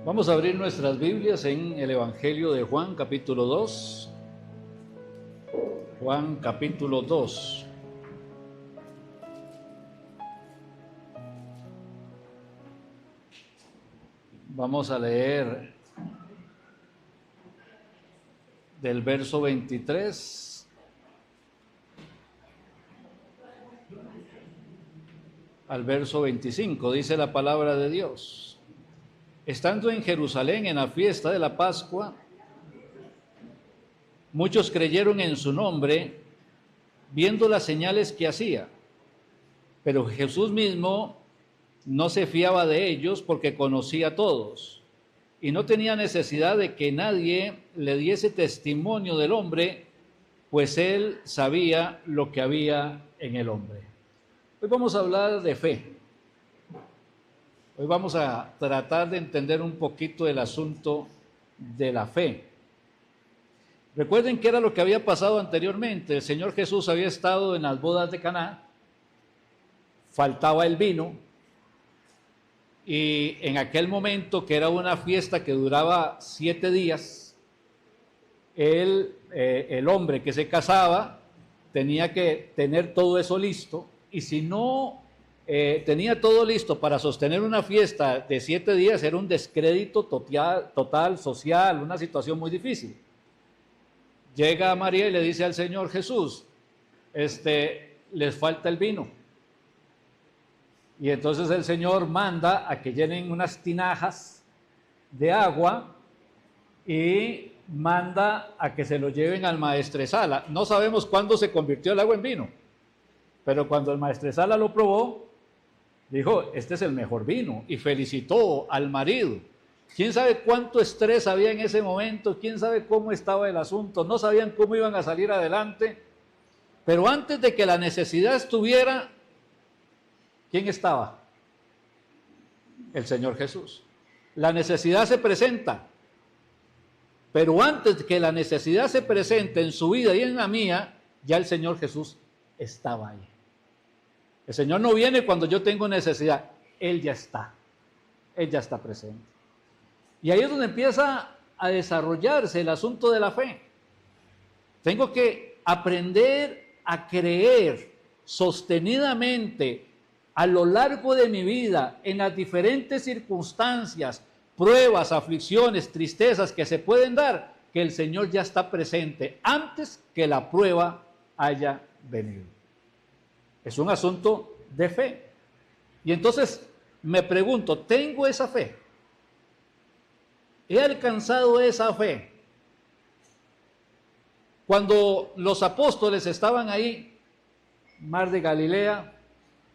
Vamos a abrir nuestras Biblias en el Evangelio de Juan, capítulo 2. Juan, capítulo 2. Vamos a leer del verso 23 al verso 25. Dice la palabra de Dios. Estando en Jerusalén en la fiesta de la Pascua, muchos creyeron en su nombre, viendo las señales que hacía. Pero Jesús mismo no se fiaba de ellos porque conocía a todos y no tenía necesidad de que nadie le diese testimonio del hombre, pues él sabía lo que había en el hombre. Hoy vamos a hablar de fe. Hoy vamos a tratar de entender un poquito el asunto de la fe. Recuerden que era lo que había pasado anteriormente. El Señor Jesús había estado en las bodas de Caná, faltaba el vino, y en aquel momento, que era una fiesta que duraba 7 días, el hombre que se casaba tenía que tener todo eso listo, y si no tenía todo listo para sostener una fiesta de 7 días, era un descrédito total, social, una situación muy difícil. Llega María y le dice al Señor Jesús, les falta el vino. Y entonces el Señor manda a que llenen unas tinajas de agua y manda a que se lo lleven al maestresala. No sabemos cuándo se convirtió el agua en vino, pero cuando el maestresala lo probó, dijo, este es el mejor vino, y felicitó al marido. ¿Quién sabe cuánto estrés había en ese momento? ¿Quién sabe cómo estaba el asunto? No sabían cómo iban a salir adelante. Pero antes de que la necesidad estuviera, ¿quién estaba? El Señor Jesús. La necesidad se presenta, pero antes de que la necesidad se presente en su vida y en la mía, ya el Señor Jesús estaba ahí. El Señor no viene cuando yo tengo necesidad, Él ya está presente. Y ahí es donde empieza a desarrollarse el asunto de la fe. Tengo que aprender a creer sostenidamente a lo largo de mi vida, en las diferentes circunstancias, pruebas, aflicciones, tristezas que se pueden dar, que el Señor ya está presente antes que la prueba haya venido. Es un asunto de fe. Y entonces me pregunto, ¿tengo esa fe? ¿He alcanzado esa fe? Cuando los apóstoles estaban ahí, mar de Galilea,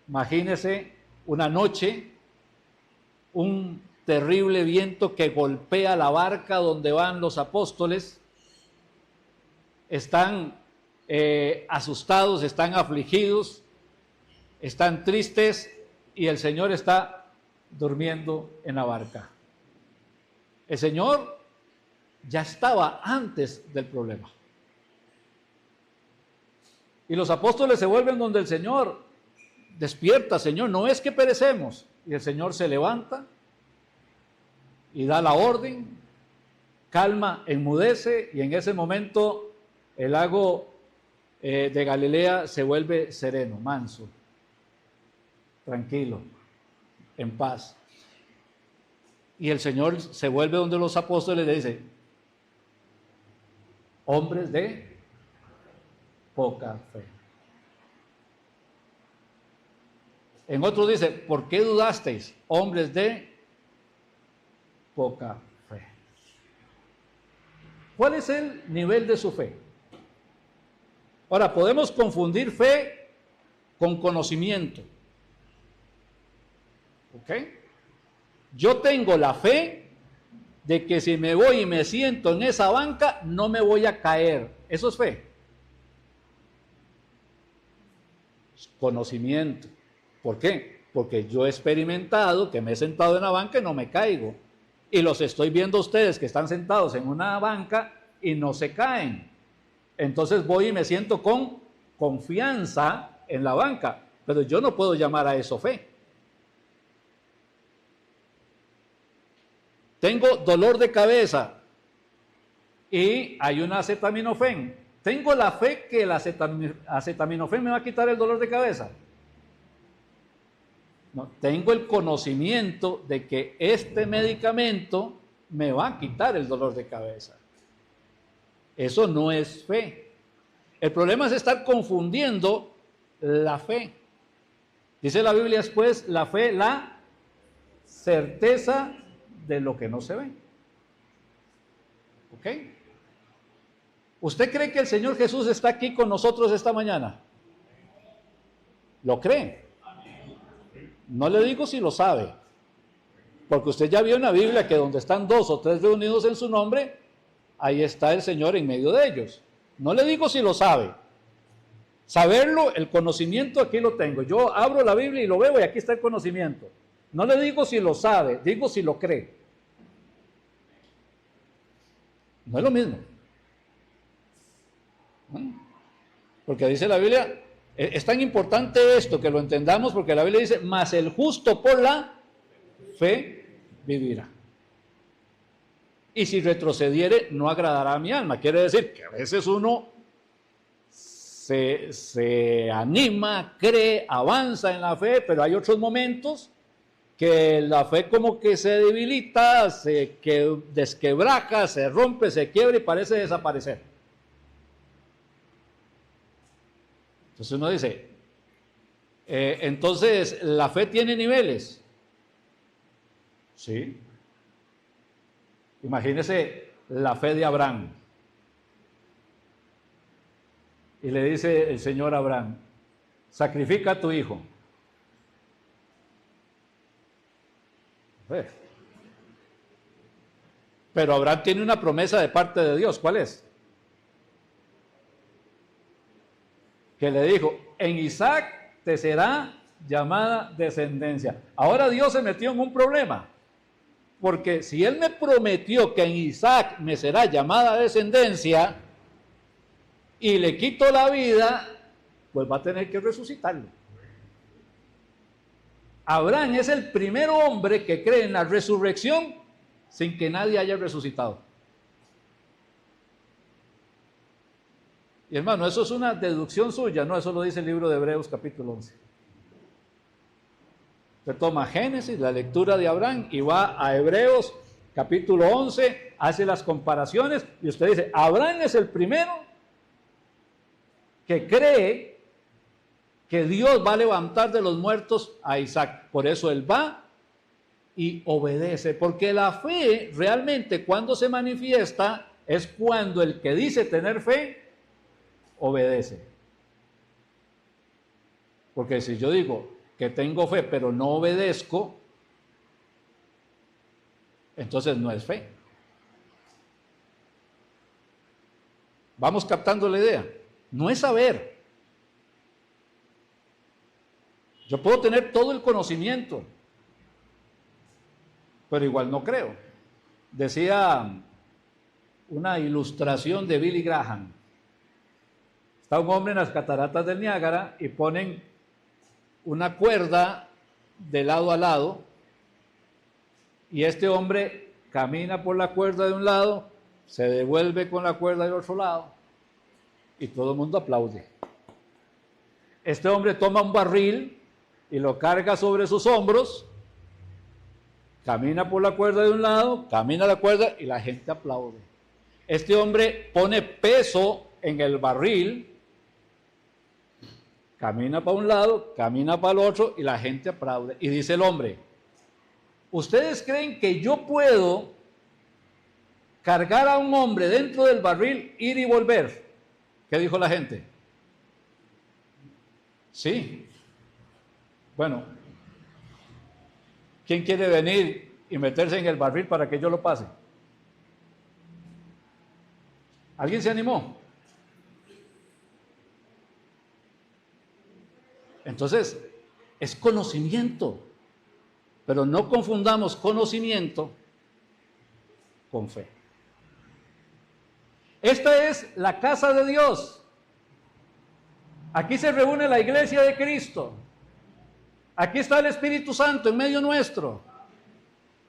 imagínense una noche, un terrible viento que golpea la barca donde van los apóstoles, están asustados, están afligidos, están tristes y el Señor está durmiendo en la barca. El Señor ya estaba antes del problema. Y los apóstoles se vuelven donde el Señor, despierta, Señor, no es que perecemos. Y el Señor se levanta y da la orden, calma, enmudece, y en ese momento el lago de Galilea se vuelve sereno, manso, tranquilo, en paz. Y el Señor se vuelve donde los apóstoles y le dice, hombres de poca fe. En otro dice, ¿por qué dudasteis? Hombres de poca fe. ¿Cuál es el nivel de su fe? Ahora, podemos confundir fe con conocimiento. ¿Ok? Yo tengo la fe de que si me voy y me siento en esa banca, no me voy a caer. Eso es fe. Conocimiento. ¿Por qué? Porque yo he experimentado que me he sentado en la banca y no me caigo. Y los estoy viendo a ustedes que están sentados en una banca y no se caen. Entonces voy y me siento con confianza en la banca. Pero yo no puedo llamar a eso fe. tengo dolor de cabeza y hay un acetaminofén. ¿Tengo la fe que el acetaminofén me va a quitar el dolor de cabeza? No, tengo el conocimiento de que este medicamento me va a quitar el dolor de cabeza. Eso no es fe. El problema es estar confundiendo la fe. Dice la Biblia después, la fe, la certeza de lo que no se ve. ¿Ok? ¿Usted cree que el Señor Jesús está aquí con nosotros esta mañana? ¿Lo cree? No le digo si lo sabe, porque usted ya vio en la Biblia que donde están 2 o 3 reunidos en su nombre, ahí está el Señor en medio de ellos. No le digo si lo sabe. Saberlo, el conocimiento aquí lo tengo. Yo abro la Biblia y lo veo y aquí está el conocimiento. No le digo si lo sabe, digo si lo cree. No es lo mismo. Porque dice la Biblia, es tan importante esto que lo entendamos, porque la Biblia dice, mas el justo por la fe vivirá. Y si retrocediere, no agradará a mi alma. Quiere decir que a veces uno se anima, cree, avanza en la fe, pero hay otros momentos que la fe como que se debilita, que desquebraja, se rompe, se quiebra y parece desaparecer. Entonces uno dice, entonces la fe tiene niveles. Sí. Imagínese la fe de Abraham. Y le dice el Señor a Abraham, sacrifica a tu hijo. Pero Abraham tiene una promesa de parte de Dios. ¿Cuál es? Que le dijo, en Isaac te será llamada descendencia. Ahora Dios se metió en un problema, porque si Él me prometió que en Isaac me será llamada descendencia y le quito la vida, pues va a tener que resucitarlo. Abraham es el primer hombre que cree en la resurrección sin que nadie haya resucitado. Y hermano, eso es una deducción suya, no, eso lo dice el libro de Hebreos capítulo 11. Usted toma Génesis, la lectura de Abraham, y va a Hebreos capítulo 11, hace las comparaciones, y usted dice, Abraham es el primero que cree que Dios va a levantar de los muertos a Isaac. Por eso él va y obedece, porque la fe realmente cuando se manifiesta es cuando el que dice tener fe obedece. Porque si yo digo que tengo fe pero no obedezco, entonces no es fe. Vamos captando la idea. No es saber. Yo puedo tener todo el conocimiento, pero igual no creo. Decía una ilustración de Billy Graham. Está un hombre en las cataratas del Niágara y ponen una cuerda de lado a lado y este hombre camina por la cuerda de un lado, se devuelve con la cuerda del otro lado y todo el mundo aplaude. Este hombre toma un barril y lo carga sobre sus hombros, camina por la cuerda de un lado, camina la cuerda y la gente aplaude. Este hombre pone peso en el barril, camina para un lado, camina para el otro y la gente aplaude. Y dice el hombre, ¿ustedes creen que yo puedo cargar a un hombre dentro del barril, ir y volver? ¿Qué dijo la gente? Sí. Bueno, ¿quién quiere venir y meterse en el barril para que yo lo pase? ¿Alguien se animó? Entonces, es conocimiento, pero no confundamos conocimiento con fe. Esta es la casa de Dios. Aquí se reúne la iglesia de Cristo. Aquí está el Espíritu Santo en medio nuestro.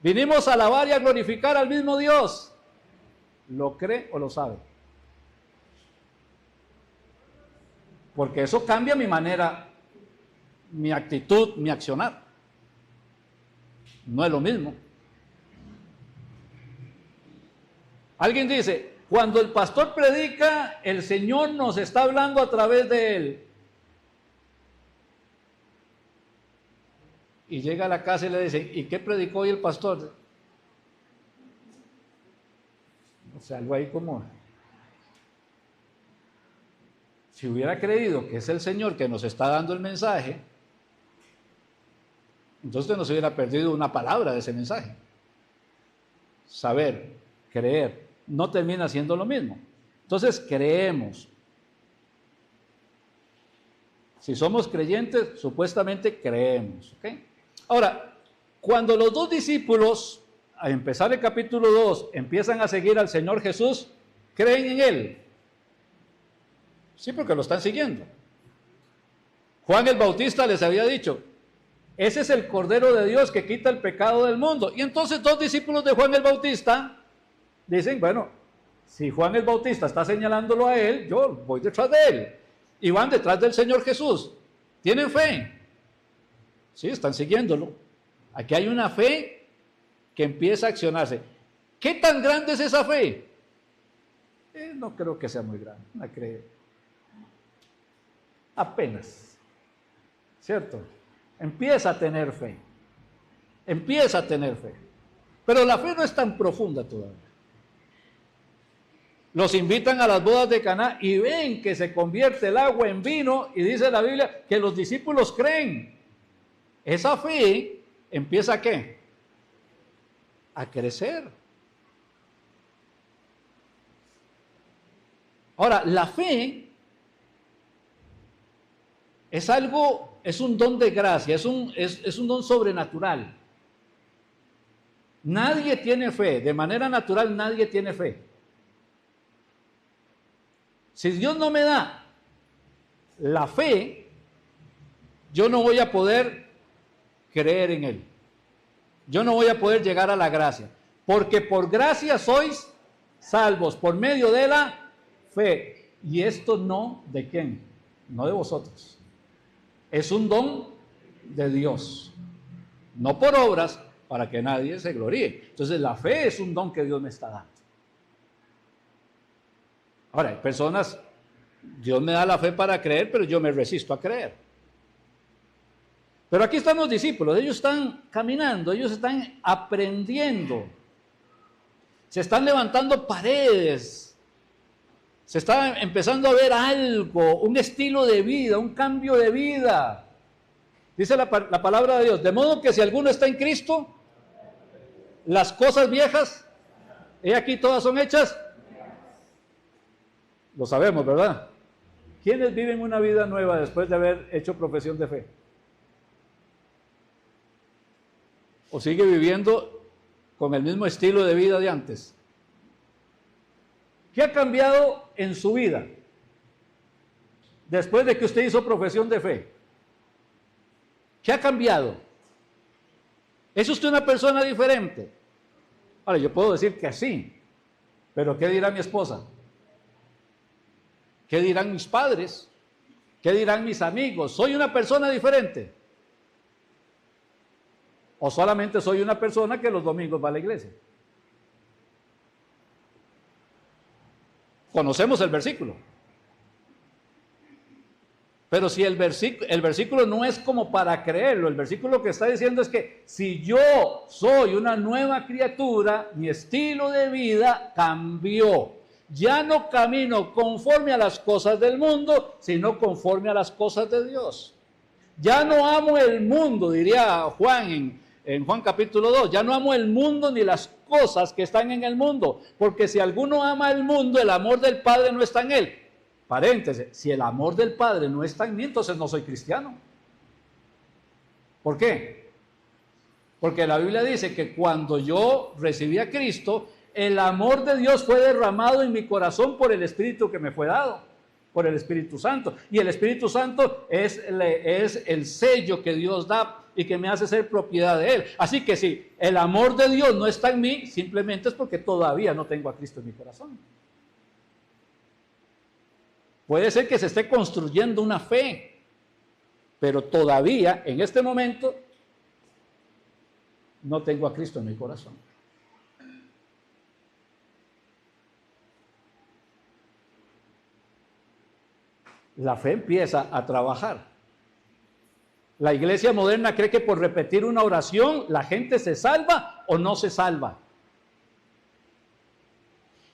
Vinimos a alabar y a glorificar al mismo Dios. ¿Lo cree o lo sabe? Porque eso cambia mi manera, mi actitud, mi accionar. No es lo mismo. Alguien dice, cuando el pastor predica, el Señor nos está hablando a través de él. Y llega a la casa y le dice, ¿y qué predicó hoy el pastor? O sea, algo ahí como... Si hubiera creído que es el Señor que nos está dando el mensaje, entonces nos hubiera perdido una palabra de ese mensaje. Saber, creer, no termina siendo lo mismo. Entonces creemos. Si somos creyentes, supuestamente creemos. ¿Okay? Ahora, cuando los dos discípulos, al empezar el capítulo 2, empiezan a seguir al Señor Jesús, creen en Él. Sí, porque lo están siguiendo. Juan el Bautista les había dicho, ese es el Cordero de Dios que quita el pecado del mundo. Y entonces dos discípulos de Juan el Bautista dicen, bueno, si Juan el Bautista está señalándolo a él, yo voy detrás de él. Y van detrás del Señor Jesús. ¿Tienen fe? Sí, están siguiéndolo. Aquí hay una fe que empieza a accionarse. ¿Qué tan grande es esa fe? No creo que sea muy grande, no creo. Apenas, ¿cierto? Empieza a tener fe, pero la fe no es tan profunda todavía. Los invitan a las bodas de Caná y ven que se convierte el agua en vino y dice la Biblia que los discípulos creen. Esa fe empieza ¿a qué? A crecer. Ahora, la fe es algo, es un don de gracia, es un don sobrenatural. Nadie tiene fe, de manera natural nadie tiene fe. Si Dios no me da la fe, yo no voy a poder creer en Él. Yo no voy a poder llegar a la gracia. Porque por gracia sois salvos, por medio de la fe. Y esto no, ¿de quién? No de vosotros. Es un don de Dios. No por obras, para que nadie se gloríe. Entonces la fe es un don que Dios me está dando. Ahora, hay personas, Dios me da la fe para creer, pero yo me resisto a creer. Pero aquí están los discípulos, ellos están caminando, ellos están aprendiendo. Se están levantando paredes. Se está empezando a ver algo, un estilo de vida, un cambio de vida. Dice la palabra de Dios, de modo que si alguno está en Cristo, las cosas viejas, he aquí todas son hechas. Lo sabemos, ¿verdad? ¿Quiénes viven una vida nueva después de haber hecho profesión de fe? ¿O sigue viviendo con el mismo estilo de vida de antes? ¿Qué ha cambiado en su vida después de que usted hizo profesión de fe? ¿Qué ha cambiado? ¿Es usted una persona diferente? Ahora, yo puedo decir que sí, pero ¿qué dirá mi esposa? ¿Qué dirán mis padres? ¿Qué dirán mis amigos? ¿Soy una persona diferente? ¿O solamente soy una persona que los domingos va a la iglesia? Conocemos el versículo. Pero si el versículo no es como para creerlo, el versículo que está diciendo es que si yo soy una nueva criatura, mi estilo de vida cambió. Ya no camino conforme a las cosas del mundo, sino conforme a las cosas de Dios. Ya no amo el mundo, diría Juan en Juan capítulo 2, ya no amo el mundo ni las cosas que están en el mundo, porque si alguno ama el mundo, el amor del Padre no está en él. Paréntesis, si el amor del Padre no está en mí, entonces no soy cristiano. ¿Por qué? Porque la Biblia dice que cuando yo recibí a Cristo, el amor de Dios fue derramado en mi corazón por el Espíritu que me fue dado, por el Espíritu Santo. Y el Espíritu Santo es el sello que Dios da y que me hace ser propiedad de Él. Así que si el amor de Dios no está en mí, simplemente es porque todavía no tengo a Cristo en mi corazón. Puede ser que se esté construyendo una fe, pero todavía en este momento no tengo a Cristo en mi corazón. La fe empieza a trabajar. La iglesia moderna cree que por repetir una oración la gente se salva o no se salva.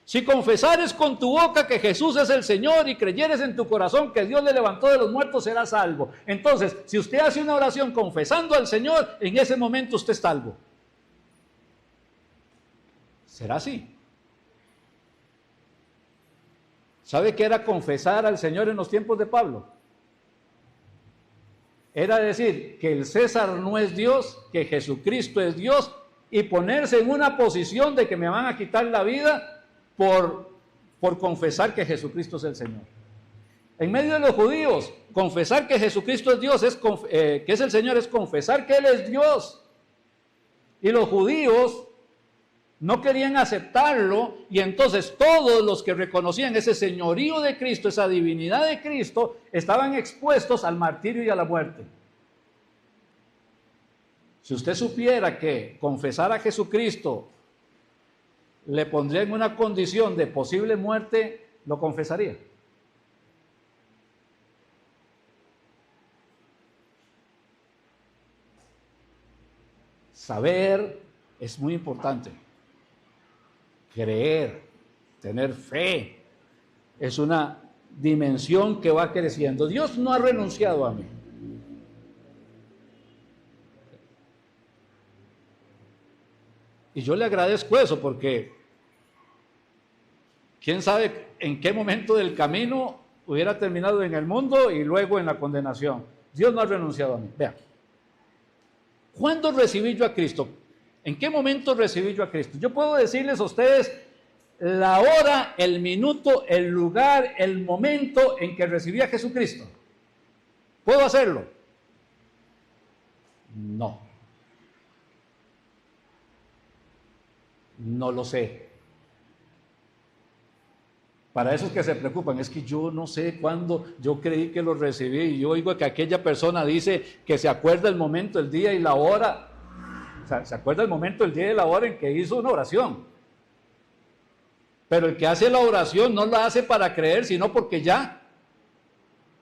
Si confesares con tu boca que Jesús es el Señor y creyeres en tu corazón que Dios le levantó de los muertos, serás salvo. Entonces, si usted hace una oración confesando al Señor, en ese momento usted es salvo. ¿Será así? ¿Sabe qué era confesar al Señor en los tiempos de Pablo? Era decir que el César no es Dios, que Jesucristo es Dios, y ponerse en una posición de que me van a quitar la vida por confesar que Jesucristo es el Señor. En medio de los judíos, confesar que Jesucristo es Dios, que es el Señor, es confesar que Él es Dios. Y los judíos no querían aceptarlo, y entonces todos los que reconocían ese señorío de Cristo, esa divinidad de Cristo, estaban expuestos al martirio y a la muerte. Si usted supiera que confesar a Jesucristo le pondría en una condición de posible muerte, lo confesaría. Saber es muy importante. Creer, tener fe, es una dimensión que va creciendo. Dios no ha renunciado a mí. Y yo le agradezco eso porque quién sabe en qué momento del camino hubiera terminado en el mundo y luego en la condenación. Dios no ha renunciado a mí. Vean, ¿cuándo recibí yo a Cristo? ¿En qué momento recibí yo a Cristo? Yo puedo decirles a ustedes la hora, el minuto, el lugar, el momento en que recibí a Jesucristo. ¿Puedo hacerlo? No. No lo sé. Para esos que se preocupan, es que yo no sé cuándo yo creí que lo recibí, y yo oigo que aquella persona dice que se acuerda el momento, el día y la hora. O sea, se acuerda el momento, el día y la hora en que hizo una oración. Pero el que hace la oración no la hace para creer, sino porque ya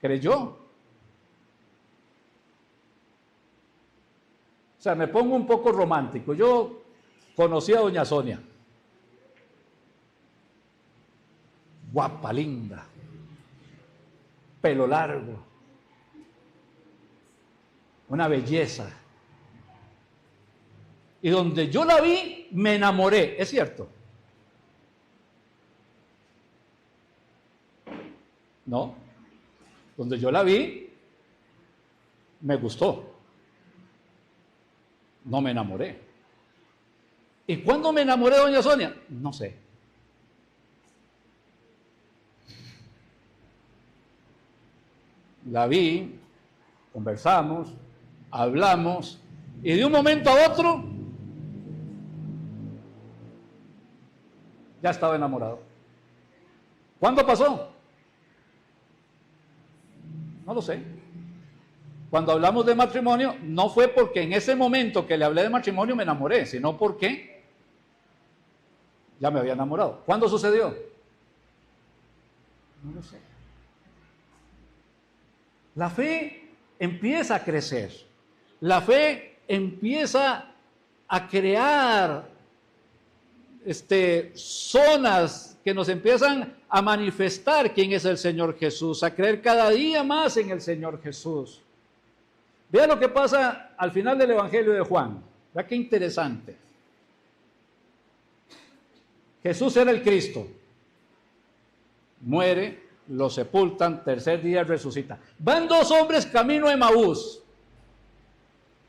creyó. O sea, me pongo un poco romántico. Yo conocí a doña Sonia. Guapa, linda, pelo largo, una belleza. Y donde yo la vi, me enamoré, es cierto. No, donde yo la vi, me gustó. No me enamoré. ¿Y cuándo me enamoré de doña Sonia? No sé. La vi, conversamos, hablamos, y de un momento a otro ya estaba enamorado. ¿Cuándo pasó? No lo sé. Cuando hablamos de matrimonio, no fue porque en ese momento que le hablé de matrimonio me enamoré, sino porque ya me había enamorado. ¿Cuándo sucedió? No lo sé. La fe empieza a crecer. La fe empieza a crear zonas que nos empiezan a manifestar quién es el Señor Jesús, a creer cada día más en el Señor Jesús. Vea lo que pasa al final del Evangelio de Juan. Vea qué interesante. Jesús era el Cristo. Muere, lo sepultan, tercer día resucita. Van dos hombres camino a Emaús.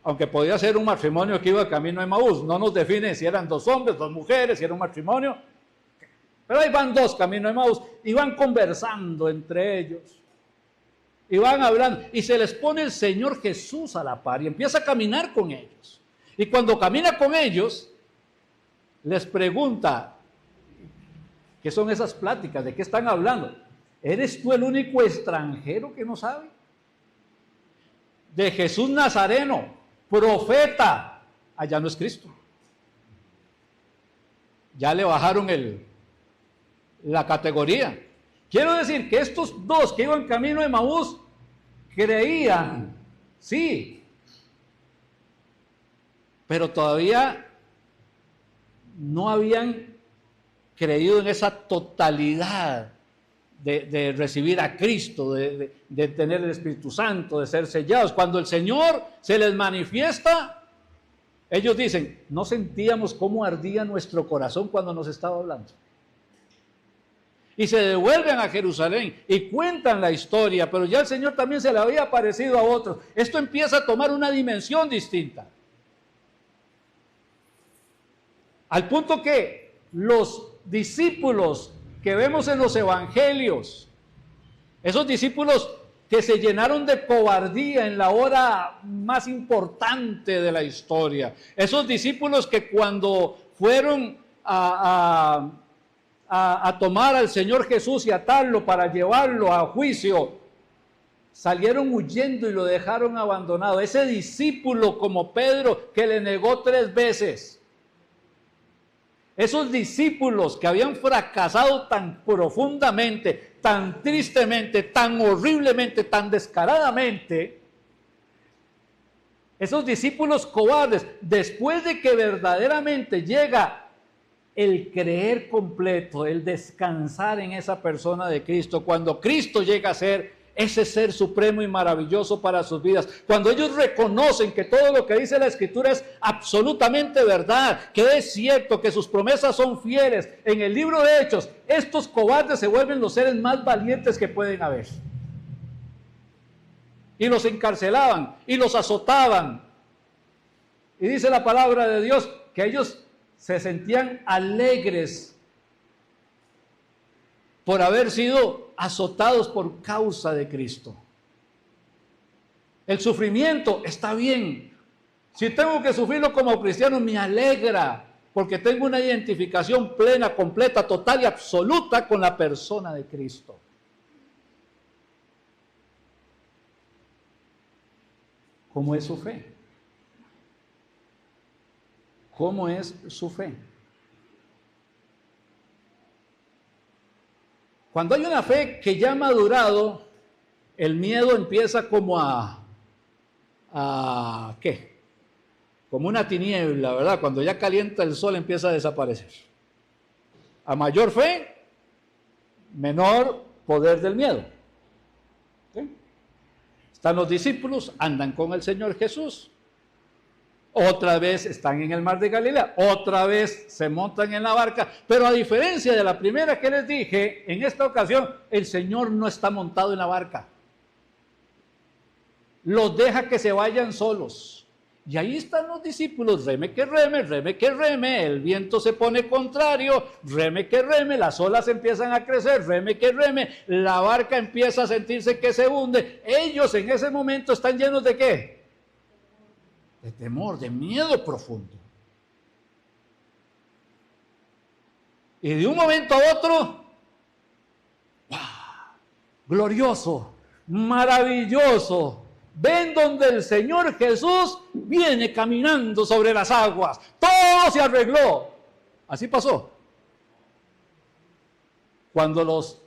Aunque podía ser un matrimonio que iba camino a Emaús. No nos define si eran dos hombres, dos mujeres, si era un matrimonio. Pero ahí van dos camino a Emaús y van conversando entre ellos. y van hablando, y se les pone el Señor Jesús a la par y empieza a caminar con ellos. Y cuando camina con ellos, les pregunta, ¿qué son esas pláticas? ¿De qué están hablando? ¿Eres tú el único extranjero que no sabe? De Jesús Nazareno, profeta, allá no es Cristo. Ya le bajaron la categoría. Quiero decir que estos dos que iban camino de Emaús creían, sí, pero todavía no habían creído en esa totalidad de recibir a Cristo, de tener el Espíritu Santo, de ser sellados. Cuando el Señor se les manifiesta, ellos dicen, no sentíamos cómo ardía nuestro corazón cuando nos estaba hablando. Y se devuelven a Jerusalén y cuentan la historia, pero ya el Señor también se le había aparecido a otros. Esto empieza a tomar una dimensión distinta. Al punto que los discípulos que vemos en los evangelios, esos discípulos que se llenaron de cobardía en la hora más importante de la historia, esos discípulos que cuando fueron a tomar al Señor Jesús y atarlo para llevarlo a juicio, salieron huyendo y lo dejaron abandonado. Ese discípulo como Pedro que le negó 3 veces. Esos discípulos que habían fracasado tan profundamente, tan tristemente, tan horriblemente, tan descaradamente, esos discípulos cobardes, después de que verdaderamente llega el creer completo, el descansar en esa persona de Cristo, cuando Cristo llega a ser ese ser supremo y maravilloso para sus vidas, cuando ellos reconocen que todo lo que dice la Escritura es absolutamente verdad, que es cierto, que sus promesas son fieles, en el libro de Hechos, estos cobardes se vuelven los seres más valientes que pueden haber. Y los encarcelaban, y los azotaban. Y dice la palabra de Dios que ellos se sentían alegres por haber sido azotados por causa de Cristo. El sufrimiento está bien. Si tengo que sufrirlo como cristiano, me alegra, porque tengo una identificación plena, completa, total y absoluta con la persona de Cristo. ¿Cómo es su fe? ¿Cómo es su fe? Cuando hay una fe que ya ha madurado, el miedo empieza como ¿qué? Como una tiniebla, ¿verdad? Cuando ya calienta el sol empieza a desaparecer. A mayor fe, menor poder del miedo. ¿Sí? Están los discípulos, andan con el Señor Jesús. Otra vez están en el mar de Galilea, otra vez se montan en la barca, pero a diferencia de la primera que les dije, en esta ocasión el Señor no está montado en la barca. Los deja que se vayan solos. Y ahí están los discípulos, reme que reme, el viento se pone contrario, reme que reme, las olas empiezan a crecer, reme que reme, la barca empieza a sentirse que se hunde. Ellos en ese momento están llenos ¿de qué? De temor, de miedo profundo. Y de un momento a otro, ¡wow!, glorioso, maravilloso, ven donde el Señor Jesús viene caminando sobre las aguas. Todo se arregló. Así pasó. Cuando los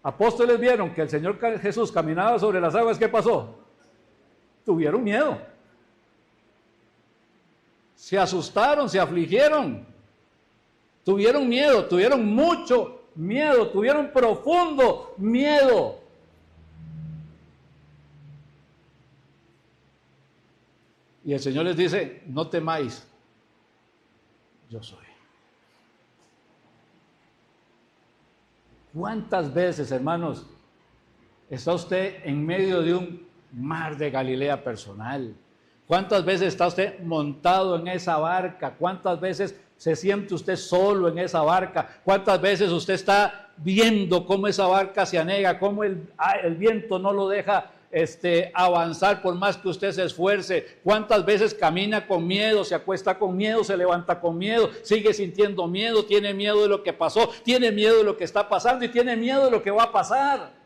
apóstoles vieron que el Señor Jesús caminaba sobre las aguas, ¿qué pasó? Tuvieron miedo. Se asustaron, se afligieron, tuvieron miedo, tuvieron mucho miedo, tuvieron profundo miedo. Y el Señor les dice, no temáis, yo soy. ¿Cuántas veces, hermanos, está usted en medio de un mar de Galilea personal? ¿Cuántas veces está usted montado en esa barca? ¿Cuántas veces se siente usted solo en esa barca? ¿Cuántas veces usted está viendo cómo esa barca se anega, cómo el viento no lo deja avanzar por más que usted se esfuerce. Cuántas veces camina con miedo, se acuesta con miedo, se levanta con miedo, sigue sintiendo miedo, tiene miedo de lo que pasó, tiene miedo de lo que está pasando y tiene miedo de lo que va a pasar.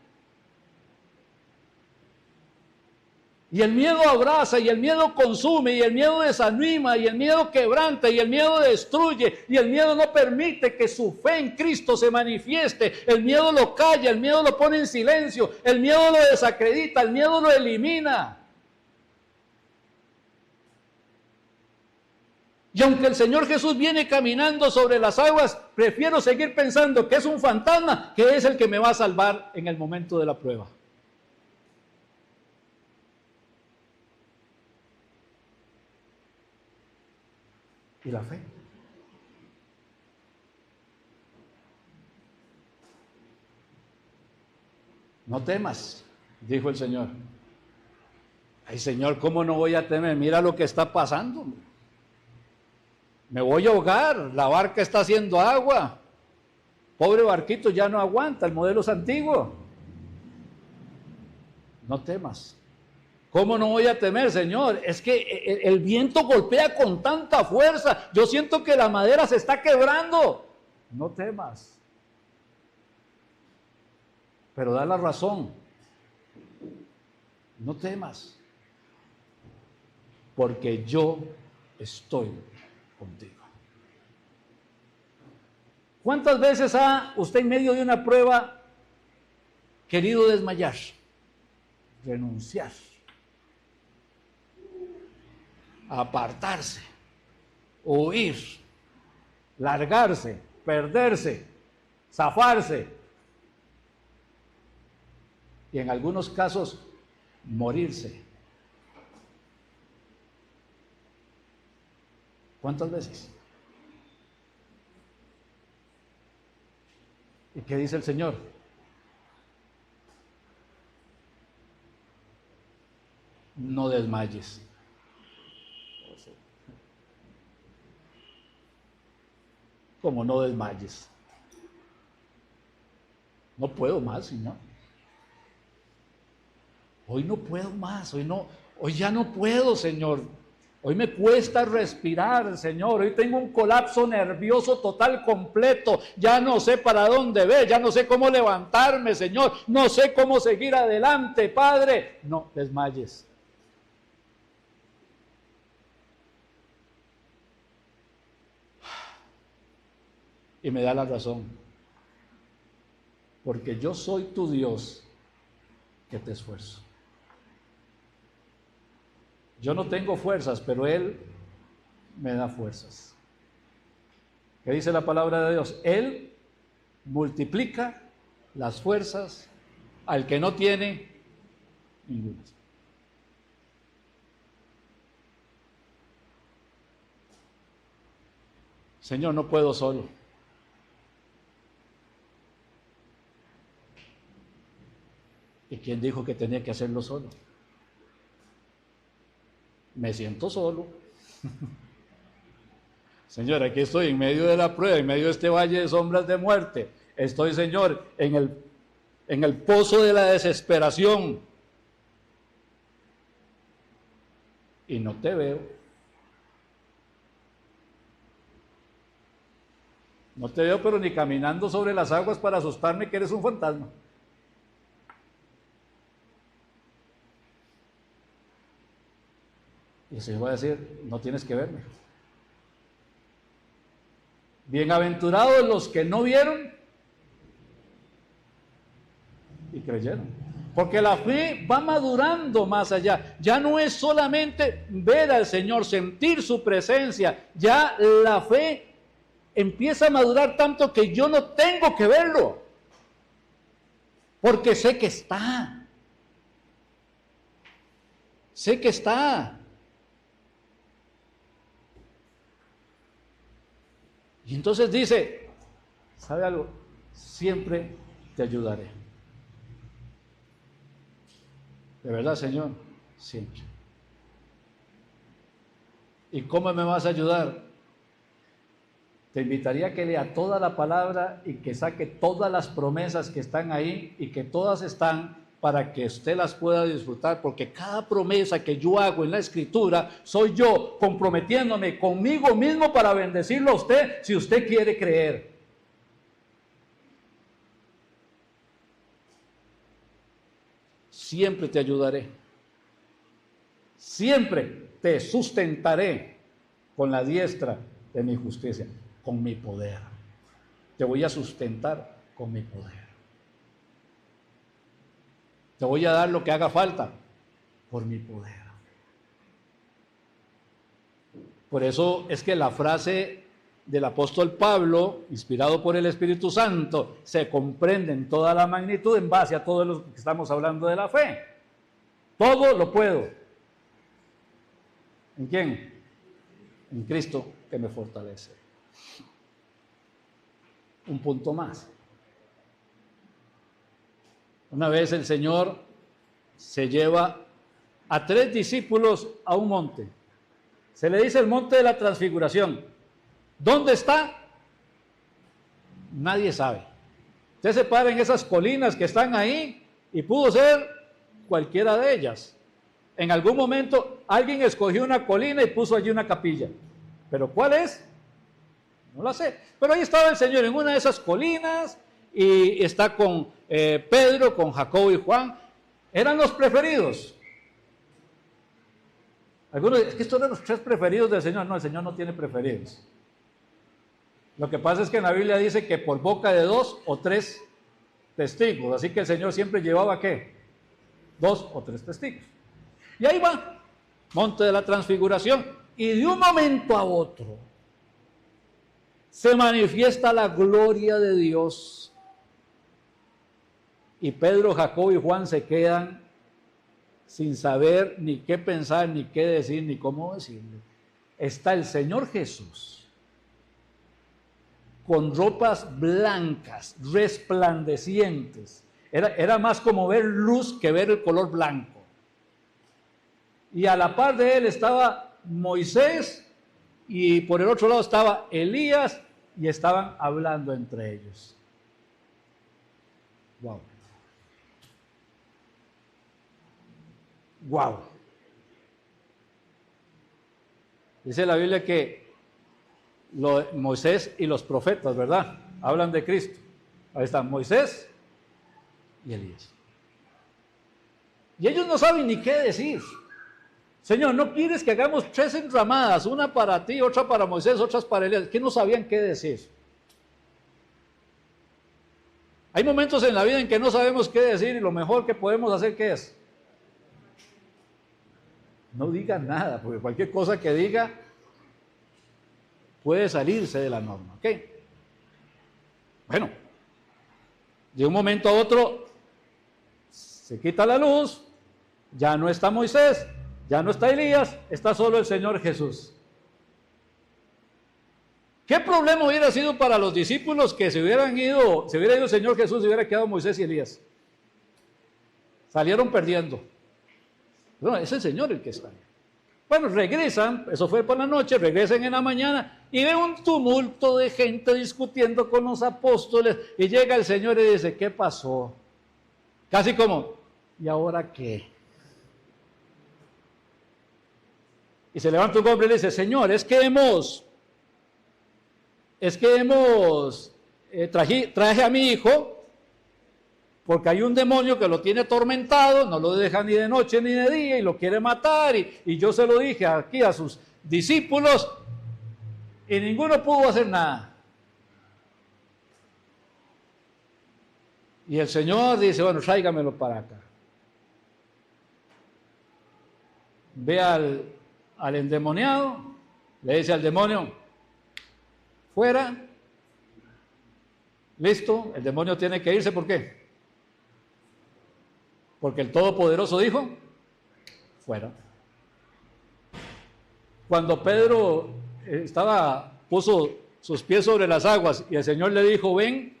Y el miedo abraza, y el miedo consume, y el miedo desanima, y el miedo quebranta, y el miedo destruye, y el miedo no permite que su fe en Cristo se manifieste. El miedo lo calla, el miedo lo pone en silencio, el miedo lo desacredita, el miedo lo elimina. Y aunque el Señor Jesús viene caminando sobre las aguas, prefiero seguir pensando que es un fantasma, que es el que me va a salvar en el momento de la prueba. ¿Y la fe? No temas, dijo el Señor. Ay, Señor, ¿cómo no voy a temer? Mira lo que está pasando. Me voy a ahogar, la barca está haciendo agua. Pobre barquito, ya no aguanta, el modelo es antiguo. No temas. ¿Cómo no voy a temer, Señor? Es que el viento golpea con tanta fuerza. Yo siento que la madera se está quebrando. No temas. Pero da la razón. No temas. Porque yo estoy contigo. ¿Cuántas veces ha usted en medio de una prueba querido desmayar, renunciar, apartarse, huir, largarse, perderse, zafarse y en algunos casos morirse? ¿Cuántas veces? ¿Y qué dice el Señor? No desmayes. ¿Cómo no desmayes? No puedo más, Señor. Hoy no puedo más, hoy ya no puedo, Señor. Hoy me cuesta respirar, Señor. Hoy tengo un colapso nervioso total, completo. Ya no sé para dónde ver, ya no sé cómo levantarme, Señor. No sé cómo seguir adelante, Padre. No desmayes. Y me da la razón. Porque yo soy tu Dios que te esfuerzo. Yo no tengo fuerzas, pero Él me da fuerzas. ¿Qué dice la palabra de Dios? Él multiplica las fuerzas al que no tiene ninguna. Señor, no puedo solo. ¿Y quién dijo que tenía que hacerlo solo? Me siento solo. Señor, aquí estoy en medio de la prueba, en medio de este valle de sombras de muerte. Estoy, Señor, en el pozo de la desesperación. Y no te veo. No te veo, pero ni caminando sobre las aguas para asustarme que eres un fantasma. Y el Señor va a decir, no tienes que verme. Bienaventurados los que no vieron y creyeron. Porque la fe va madurando más allá. Ya no es solamente ver al Señor, sentir su presencia. Ya la fe empieza a madurar tanto que yo no tengo que verlo. Porque sé que está. Sé que está. Y entonces dice, ¿sabe algo? Siempre te ayudaré. De verdad, Señor, siempre. ¿Y cómo me vas a ayudar? te invitaría a que lea toda la palabra y que saque todas las promesas que están ahí y que todas están para que usted las pueda disfrutar, porque cada promesa que yo hago en la Escritura soy yo comprometiéndome conmigo mismo para bendecirlo a usted si usted quiere creer. Siempre te ayudaré, siempre te sustentaré con la diestra de mi justicia, con mi poder. Te voy a sustentar con mi poder. Te voy a dar lo que haga falta por mi poder. Por eso es que la frase del apóstol Pablo, inspirado por el Espíritu Santo, se comprende en toda la magnitud en base a todo lo que estamos hablando de la fe. Todo lo puedo. ¿En quién? En Cristo que me fortalece. Un punto más. Una vez el Señor se lleva a 3 discípulos a un monte. Se le dice el monte de la transfiguración. ¿Dónde está? Nadie sabe. Usted se para en esas colinas que están ahí y pudo ser cualquiera de ellas. En algún momento alguien escogió una colina y puso allí una capilla. ¿Pero cuál es? No la sé. Pero ahí estaba el Señor en una de esas colinas y está con Pedro, con Jacobo y Juan. Eran los preferidos. Algunos dicen, es que estos eran los 3 preferidos del Señor. No, el Señor no tiene preferidos. Lo que pasa es que en la Biblia dice que por boca de 2 o 3 testigos. Así que el Señor siempre llevaba, ¿qué? 2 o 3 testigos. Y ahí va, monte de la transfiguración. Y de un momento a otro se manifiesta la gloria de Dios. Y Pedro, Jacobo y Juan se quedan sin saber ni qué pensar, ni qué decir, ni cómo decirlo. Está el Señor Jesús con ropas blancas, resplandecientes. Era más como ver luz que ver el color blanco. Y a la par de él estaba Moisés y por el otro lado estaba Elías y estaban hablando entre ellos. Wow. Wow. Dice la Biblia que Moisés y los profetas, ¿verdad? Hablan de Cristo. Ahí están Moisés y Elías. Y ellos no saben ni qué decir. Señor, ¿no quieres que hagamos 3 enramadas? Una para ti, otra para Moisés, otras para Elías. Que no sabían qué decir. Hay momentos en la vida en que no sabemos qué decir y lo mejor que podemos hacer, ¿qué es? No diga nada, porque cualquier cosa que diga puede salirse de la norma. ¿Ok? Bueno, de un momento a otro se quita la luz, ya no está Moisés, ya no está Elías, está solo el Señor Jesús. ¿Qué problema hubiera sido para los discípulos que se hubiera ido el Señor Jesús y hubiera quedado Moisés y Elías? Salieron perdiendo. No, es el Señor el que está. Bueno, regresan, eso fue por la noche, regresan en la mañana y ven un tumulto de gente discutiendo con los apóstoles y llega el Señor y dice, ¿qué pasó? Casi como, ¿y ahora qué? Y se levanta un hombre y le dice, Señor, traje a mi hijo porque hay un demonio que lo tiene atormentado, no lo deja ni de noche ni de día y lo quiere matar y yo se lo dije aquí a sus discípulos y ninguno pudo hacer nada. Y el Señor dice, bueno, tráigamelo para acá. Ve al endemoniado, le dice al demonio, fuera, listo, el demonio tiene que irse, ¿por qué? Porque el Todopoderoso dijo, fuera. Cuando Pedro puso sus pies sobre las aguas y el Señor le dijo, ven,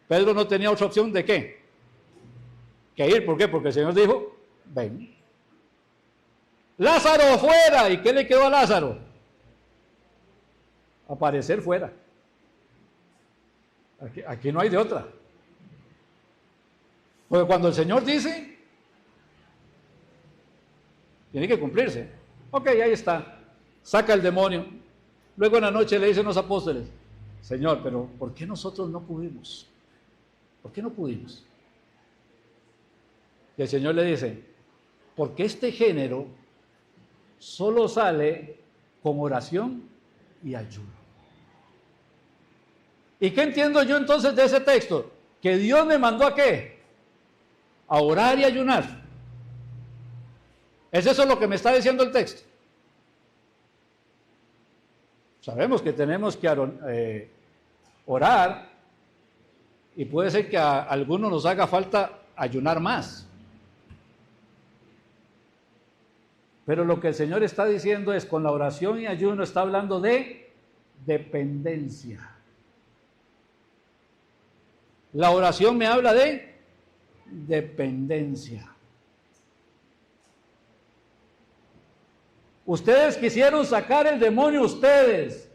Pedro no tenía otra opción de qué, que ir, ¿por qué? Porque el Señor dijo, ven. Lázaro fuera, ¿y qué le quedó a Lázaro? aparecer fuera. Aquí no hay de otra. Porque cuando el Señor dice, tiene que cumplirse. Ok, ahí está. Saca el demonio. Luego en la noche le dicen los apóstoles, Señor, pero ¿por qué nosotros no pudimos? ¿Por qué no pudimos? Y el Señor le dice, porque este género solo sale con oración y ayuno. ¿Y qué entiendo yo entonces de ese texto? Que Dios me mandó ¿a qué? A orar y ayunar. ¿Es eso lo que me está diciendo el texto? Sabemos que tenemos que orar y puede ser que a algunos nos haga falta ayunar más. Pero lo que el Señor está diciendo es, con la oración y ayuno está hablando de dependencia. La oración me habla de dependencia. Ustedes quisieron sacar el demonio ustedes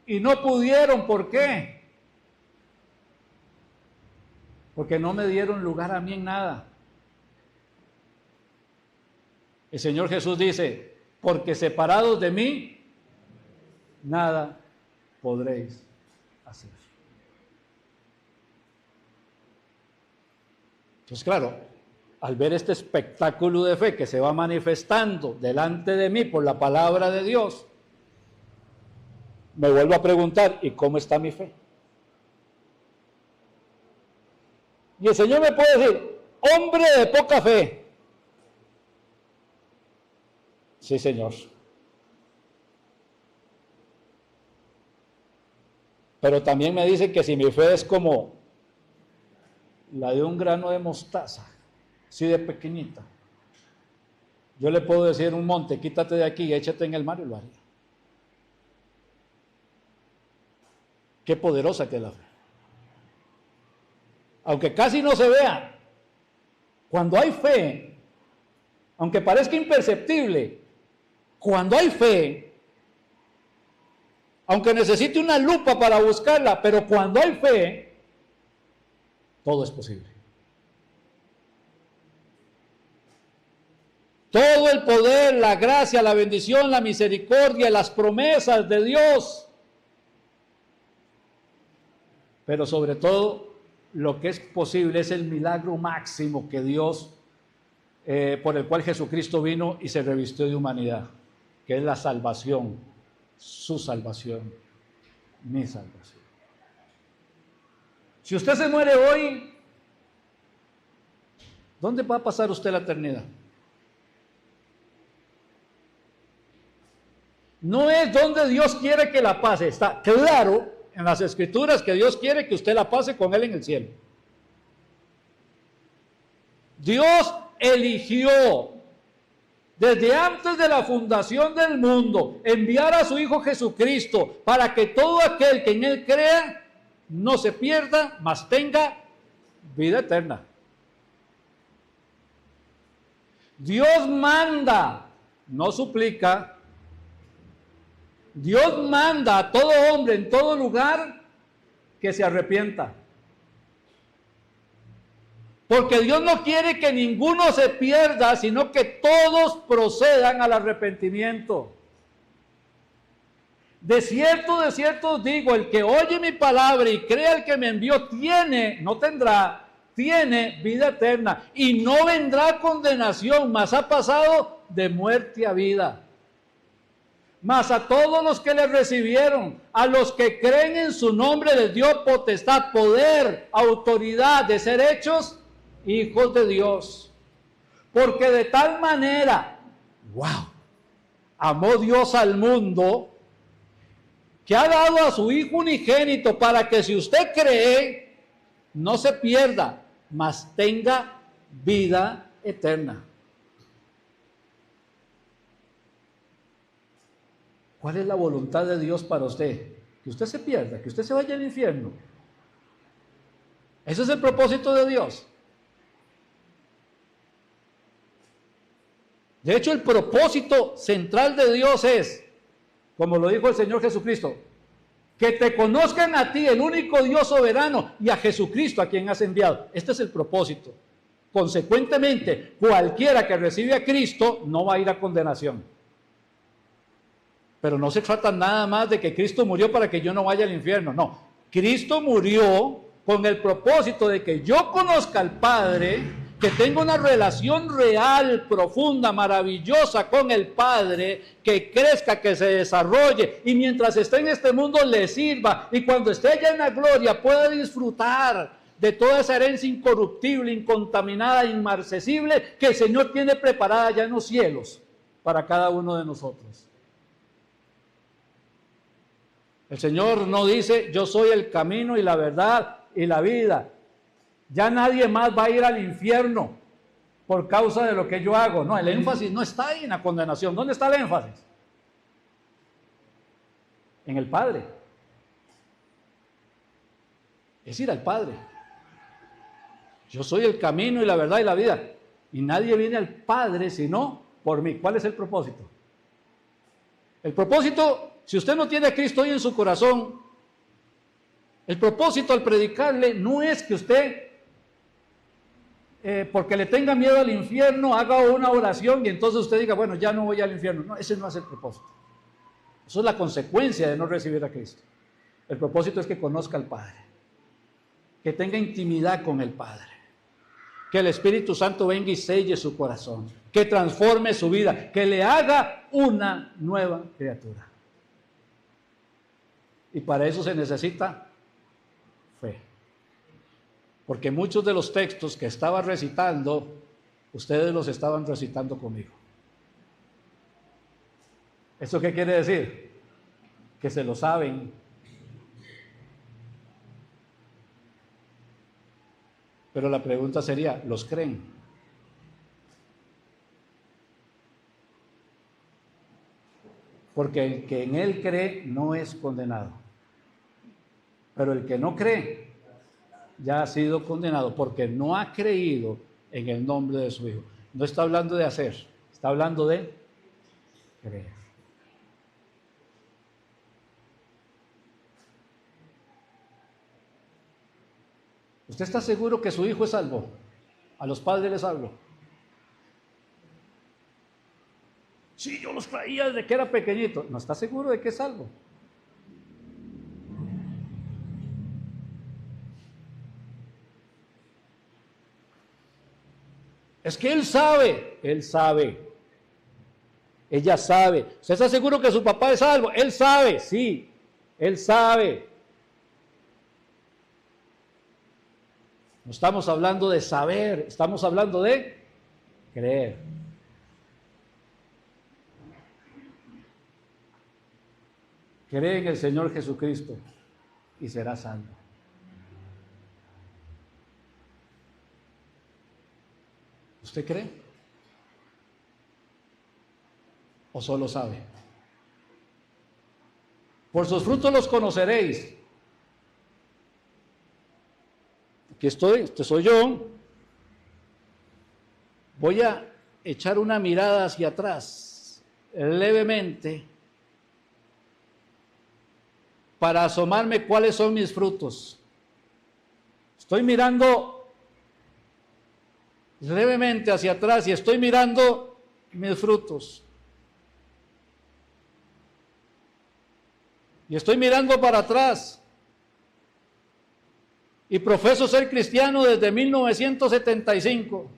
y no pudieron. ¿Por qué? Porque no me dieron lugar a mí en nada. El Señor Jesús dice, porque separados de mí, nada podréis hacer. Entonces, claro, al ver este espectáculo de fe que se va manifestando delante de mí por la palabra de Dios, me vuelvo a preguntar, ¿y cómo está mi fe? Y el Señor me puede decir, hombre de poca fe. Sí, Señor. Pero también me dice que si mi fe es como la de un grano de mostaza, así de pequeñita, yo le puedo decir a un monte, quítate de aquí y échate en el mar y lo haría. Qué poderosa que es la fe. Aunque casi no se vea, cuando hay fe, aunque parezca imperceptible, cuando hay fe, aunque necesite una lupa para buscarla, pero cuando hay fe, todo es posible. Todo el poder, la gracia, la bendición, la misericordia, las promesas de Dios. Pero sobre todo, lo que es posible es el milagro máximo que Dios, por el cual Jesucristo vino y se revistió de humanidad, que es la salvación, su salvación, mi salvación. Si usted se muere hoy, ¿dónde va a pasar usted la eternidad? No es donde Dios quiere que la pase, está claro en las Escrituras que Dios quiere que usted la pase con Él en el cielo. Dios eligió desde antes de la fundación del mundo enviar a su Hijo Jesucristo para que todo aquel que en Él crea no se pierda, mas tenga vida eterna. Dios manda, no suplica. Dios manda a todo hombre en todo lugar que se arrepienta. Porque Dios no quiere que ninguno se pierda, sino que todos procedan al arrepentimiento. De cierto os digo, el que oye mi palabra y crea el que me envió, tiene, no tendrá, tiene vida eterna y no vendrá condenación, mas ha pasado de muerte a vida. Mas a todos los que le recibieron, a los que creen en su nombre, les dio potestad, poder, autoridad de ser hechos hijos de Dios. Porque de tal manera, amó Dios al mundo, que ha dado a su Hijo unigénito para que si usted cree, no se pierda, mas tenga vida eterna. ¿Cuál es la voluntad de Dios para usted? Que usted se pierda, que usted se vaya al infierno. Ese es el propósito de Dios. De hecho, el propósito central de Dios es, como lo dijo el Señor Jesucristo, que te conozcan a ti, el único Dios soberano, y a Jesucristo a quien has enviado. Este es el propósito. Consecuentemente, cualquiera que recibe a Cristo no va a ir a condenación. Pero no se trata nada más de que Cristo murió para que yo no vaya al infierno. No, Cristo murió con el propósito de que yo conozca al Padre, que tenga una relación real, profunda, maravillosa con el Padre, que crezca, que se desarrolle, y mientras esté en este mundo le sirva, y cuando esté allá en la gloria pueda disfrutar de toda esa herencia incorruptible, incontaminada, inmarcesible, que el Señor tiene preparada ya en los cielos para cada uno de nosotros. El Señor no dice, yo soy el camino y la verdad y la vida. Ya nadie más va a ir al infierno por causa de lo que yo hago. No, el énfasis no está ahí en la condenación. ¿Dónde está el énfasis? En el Padre. Es ir al Padre. Yo soy el camino y la verdad y la vida. Y nadie viene al Padre sino por mí. ¿Cuál es el propósito? El propósito, si usted no tiene a Cristo hoy en su corazón, el propósito al predicarle no es que usted, porque le tenga miedo al infierno, haga una oración y entonces usted diga, bueno, ya no voy al infierno. No, ese no es el propósito. Eso es la consecuencia de no recibir a Cristo. El propósito es que conozca al Padre, que tenga intimidad con el Padre, que el Espíritu Santo venga y selle su corazón, que transforme su vida, que le haga una nueva criatura. Y para eso se necesita fe. Porque muchos de los textos que estaba recitando, ustedes los estaban recitando conmigo. ¿Eso qué quiere decir? Que se lo saben. Pero la pregunta sería, ¿los creen? Porque el que en él cree no es condenado. Pero el que no cree ya ha sido condenado porque no ha creído en el nombre de su Hijo. No está hablando de hacer, está hablando de creer. ¿Usted está seguro que su hijo es salvo? A los padres les hablo. Sí, yo los traía desde que era pequeñito. ¿No está seguro de que es salvo? Es que él sabe, ella sabe. ¿Usted está seguro que su papá es salvo? Él sabe, sí, él sabe. No estamos hablando de saber, estamos hablando de creer. Cree en el Señor Jesucristo y será salvo. ¿Usted cree? ¿O solo sabe? Por sus frutos los conoceréis. Aquí estoy, este soy yo. Voy a echar una mirada hacia atrás, levemente, para asomarme cuáles son mis frutos. Estoy mirando levemente hacia atrás y estoy mirando mis frutos. Y estoy mirando para atrás. Y profeso ser cristiano desde 1975.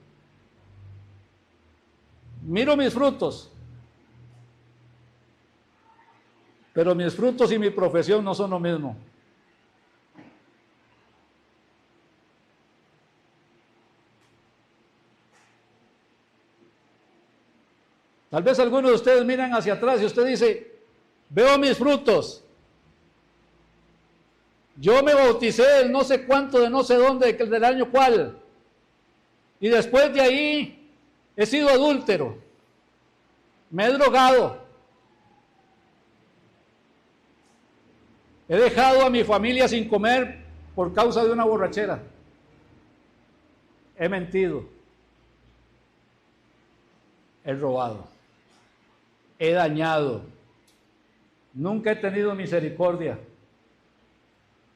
Miro mis frutos. Pero mis frutos y mi profesión no son lo mismo. Tal vez algunos de ustedes miran hacia atrás y usted dice, veo mis frutos. Yo me bauticé del no sé cuánto, de no sé dónde, del año cuál. Y después de ahí he sido adúltero. Me he drogado. He dejado a mi familia sin comer por causa de una borrachera. He mentido. He robado. He dañado. Nunca he tenido misericordia.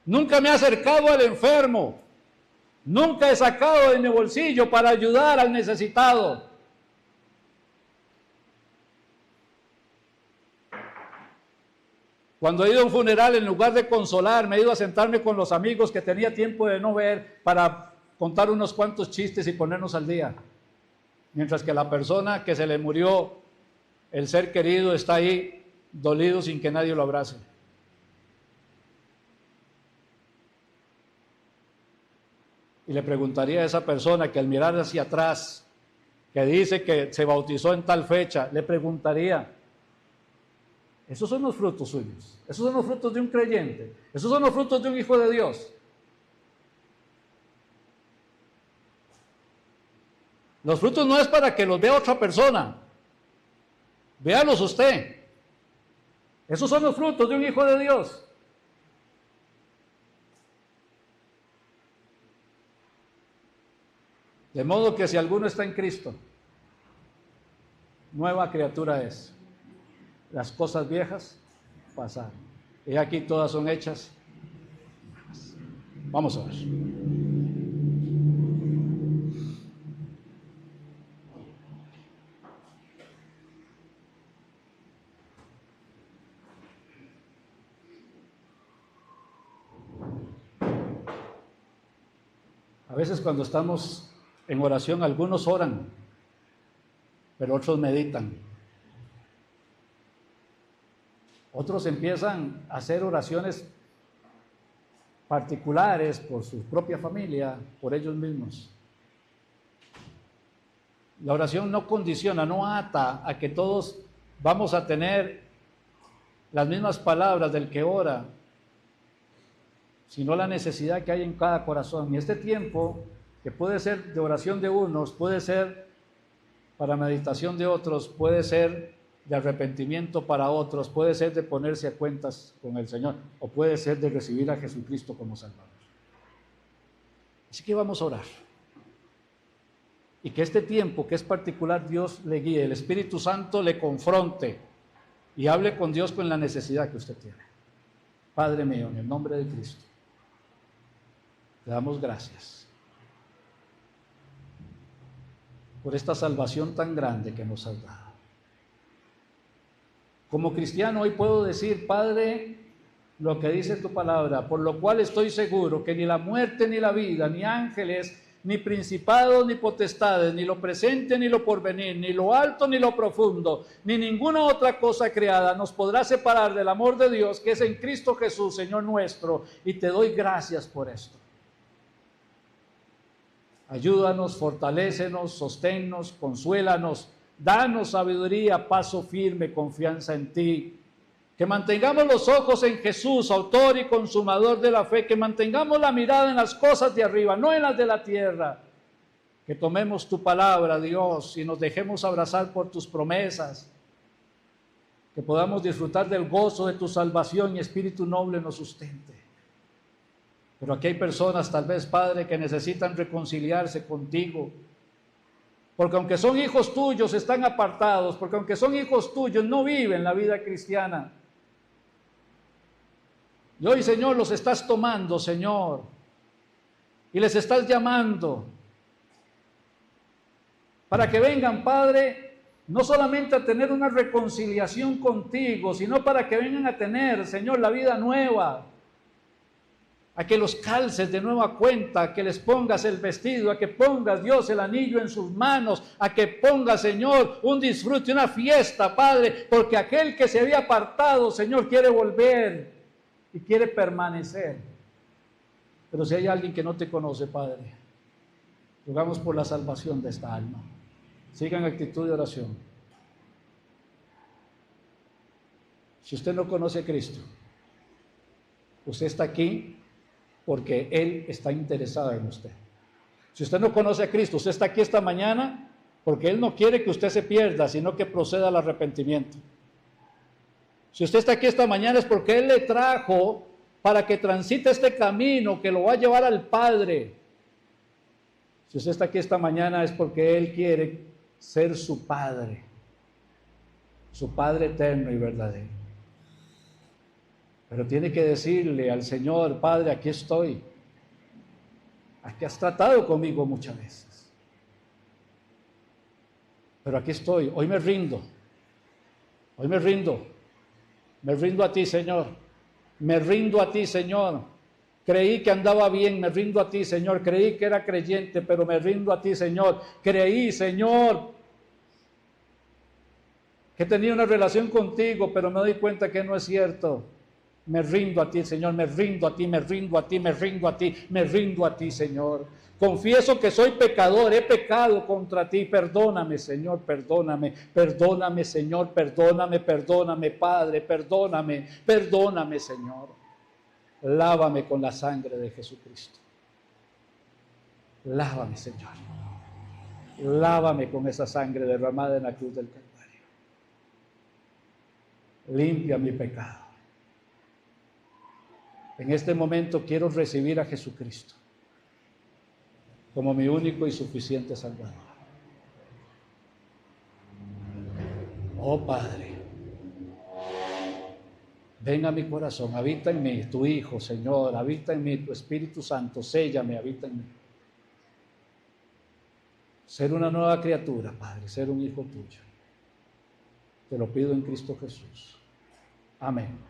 Nunca me he acercado al enfermo. Nunca he sacado de mi bolsillo para ayudar al necesitado. Cuando he ido a un funeral, en lugar de consolar, me he ido a sentarme con los amigos que tenía tiempo de no ver para contar unos cuantos chistes y ponernos al día. Mientras que la persona que se le murió, el ser querido, está ahí dolido sin que nadie lo abrace. Y le preguntaría a esa persona que al mirar hacia atrás, que dice que se bautizó en tal fecha, le preguntaría, esos son los frutos suyos, esos son los frutos de un creyente, esos son los frutos de un hijo de Dios. Los frutos no es para que los vea otra persona, véalos usted. Esos son los frutos de un hijo de Dios. De modo que si alguno está en Cristo, nueva criatura es. Las cosas viejas pasaron. Y aquí todas son hechas. Vamos a ver. A veces cuando estamos en oración, algunos oran, pero otros meditan. Otros empiezan a hacer oraciones particulares por su propia familia, por ellos mismos. La oración no condiciona, no ata a que todos vamos a tener las mismas palabras del que ora, sino la necesidad que hay en cada corazón. Y este tiempo, que puede ser de oración de unos, puede ser para meditación de otros, puede ser de arrepentimiento para otros, puede ser de ponerse a cuentas con el Señor, o puede ser de recibir a Jesucristo como Salvador. Así que vamos a orar. Y que este tiempo, que es particular, Dios le guíe, el Espíritu Santo le confronte y hable con Dios con la necesidad que usted tiene. Padre mío, en el nombre de Cristo, te damos gracias por esta salvación tan grande que nos has dado. Como cristiano hoy puedo decir, Padre, lo que dice tu palabra, por lo cual estoy seguro que ni la muerte ni la vida, ni ángeles, ni principados, ni potestades, ni lo presente, ni lo porvenir, ni lo alto, ni lo profundo, ni ninguna otra cosa creada nos podrá separar del amor de Dios que es en Cristo Jesús, Señor nuestro, y te doy gracias por esto. Ayúdanos, fortalécenos, sosténnos, consuélanos, danos sabiduría, paso firme, confianza en ti. Que mantengamos los ojos en Jesús, autor y consumador de la fe, que mantengamos la mirada en las cosas de arriba, no en las de la tierra. Que tomemos tu palabra, Dios, y nos dejemos abrazar por tus promesas. Que podamos disfrutar del gozo de tu salvación y espíritu noble nos sustente. Pero aquí hay personas, tal vez, Padre, que necesitan reconciliarse contigo. Porque aunque son hijos tuyos, están apartados. Porque aunque son hijos tuyos, no viven la vida cristiana. Y hoy, Señor, los estás tomando, Señor. Y les estás llamando. Para que vengan, Padre, no solamente a tener una reconciliación contigo, sino para que vengan a tener, Señor, la vida nueva. A que los calces de nueva cuenta, a que les pongas el vestido, a que pongas, Dios, el anillo en sus manos, a que pongas, Señor, un disfrute, una fiesta, Padre, porque aquel que se había apartado, Señor, quiere volver y quiere permanecer. Pero si hay alguien que no te conoce, Padre, rogamos por la salvación de esta alma. Siga en actitud de oración. Si usted no conoce a Cristo, usted está aquí porque Él está interesado en usted. Si usted no conoce a Cristo, usted está aquí esta mañana porque Él no quiere que usted se pierda, sino que proceda al arrepentimiento. Si usted está aquí esta mañana es porque Él le trajo para que transite este camino que lo va a llevar al Padre. Si usted está aquí esta mañana es porque Él quiere ser su Padre eterno y verdadero. Pero tiene que decirle al Señor: Padre, aquí estoy. Aquí has tratado conmigo muchas veces, pero aquí estoy. Hoy me rindo. Hoy me rindo. Me rindo a ti, Señor. Me rindo a ti, Señor. Creí que andaba bien, me rindo a ti, Señor. Creí que era creyente, pero me rindo a ti, Señor. Creí, Señor, que tenía una relación contigo, pero me doy cuenta que no es cierto. Me rindo a ti, Señor, me rindo a ti, me rindo a ti, me rindo a ti, me rindo a ti, Señor. Confieso que soy pecador, he pecado contra ti. Perdóname, Señor, perdóname. Perdóname, Señor, perdóname, perdóname, Padre, perdóname, perdóname, Señor. Lávame con la sangre de Jesucristo. Lávame, Señor. Lávame con esa sangre derramada en la cruz del Calvario. Limpia mi pecado. En este momento quiero recibir a Jesucristo como mi único y suficiente Salvador. Oh Padre, ven a mi corazón, habita en mí, tu Hijo, Señor, habita en mí, tu Espíritu Santo, séllame, habita en mí. Ser una nueva criatura, Padre, ser un hijo tuyo. Te lo pido en Cristo Jesús. Amén.